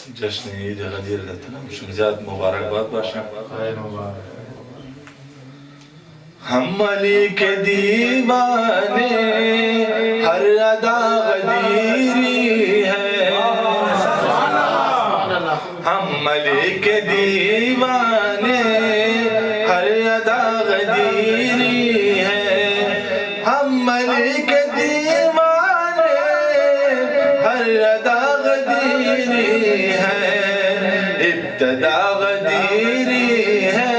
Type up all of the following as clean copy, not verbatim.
جشن عید غدیر تنم زیاد مبارکباد باشا ہم علی کے دیوانے ہر ادا غدیری ہے ہم علی کے دیوانے ہر ادا غدیری ہے ہم علی کے دیوانے ہر ادا غدیری ہے ابتدا غدیری ہے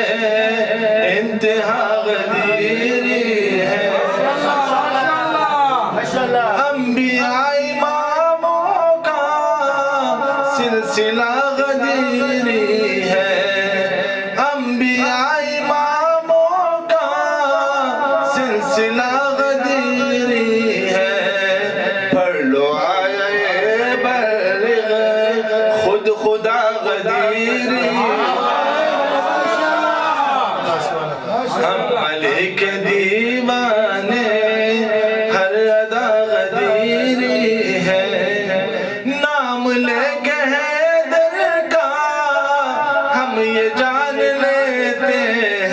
انتہا غدیری ہے انبیاء اماموں کا سلسلہ غدیری ہے انبیاء اماموں کا سلسلہ غدیری ہے پڑھ لو آیے بلغ خود خدا غدیری ہم علی کے دیوانے ہر ادا غدیری ہے نام لے کے حیدر کا ہم یہ جان لیتے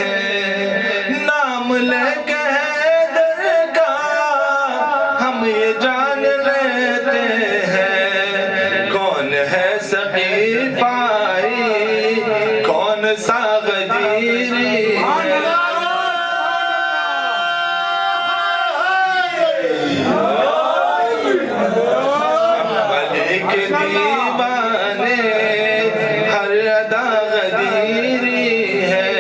ہیں نام لے کے حیدر کا ہم یہ جان لیتے ہیں کون ہے سقیفائی کون سا غدیری ہے کے دیوانے ہر ادا غدیری ہے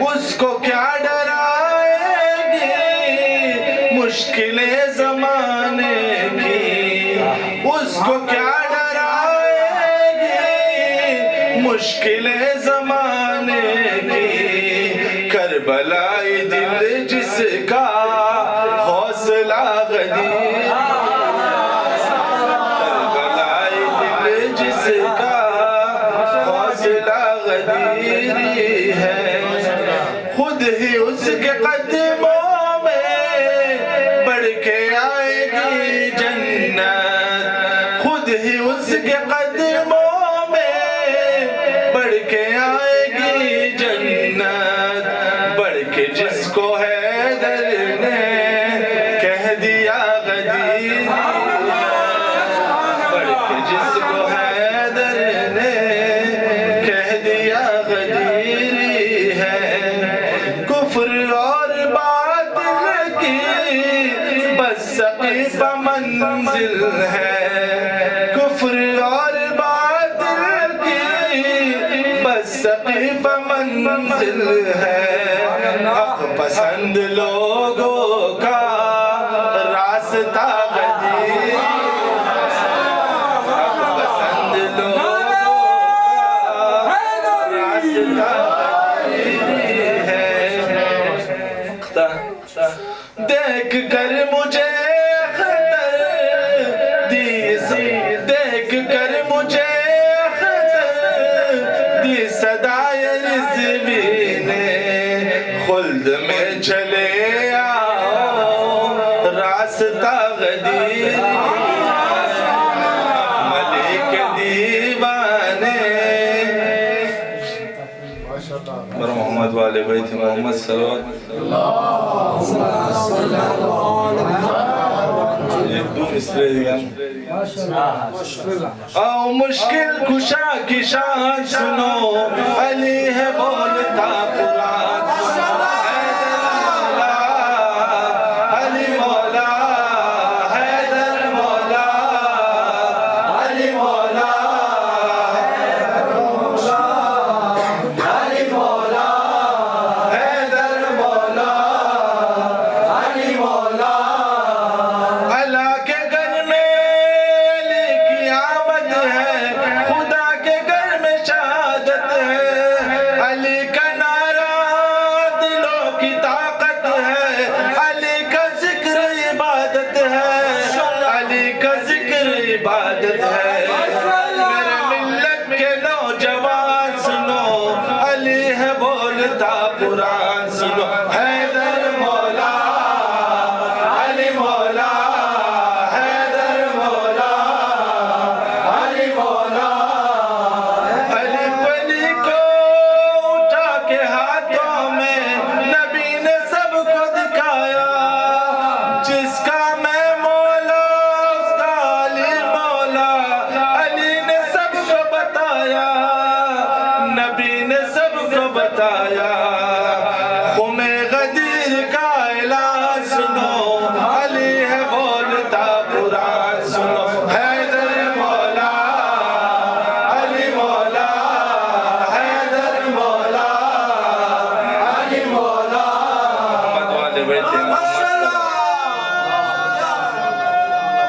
اس کو کیا ڈرائے گی مشکلیں زمانے کی اس کو کیا ڈرائے گی مشکلیں زمانے کی کربلائی دل جس کا حوصلہ غدیری جس کا حوصلہ غدیری ہے خود ہی اس کے قدموں میں بڑھ کے آئے گی جنت خود ہی اس کے قدموں میں بڑھ کے آئے گی جنت بڑھ کے جس کو حیدر نے کہہ دیا غدیری بڑھ کے جس کو سقیفہ منزل ہے کفر اور باطل کی بس سقیفہ منزل ہے حق پسند لوگوں کا راستہ غدیری حق پسند لوگوں کا راستہ غدیری ہے دیکھ کر مجھے دیکھ کر مجھے خطر دی صدائے رضوی نے خلد میں چلے آؤ راستہ غدیری علی کے دیوانے بر محمد والے بیت محمد صلوات آؤ مشکل کشا کی شان سنو علی ہے بولتا قرآن علی مولا حیدر مولا علی مولا علی مولا حیدر مولا علی مولا اللہ کے گھر میں علی کی آمد ہے خدا کے گھر میں شہادت ہے علی کا نعرہ دلوں کی طاقت ہے علی کا ذکر عبادت ہے علی کا ذکر عبادت ہے آیا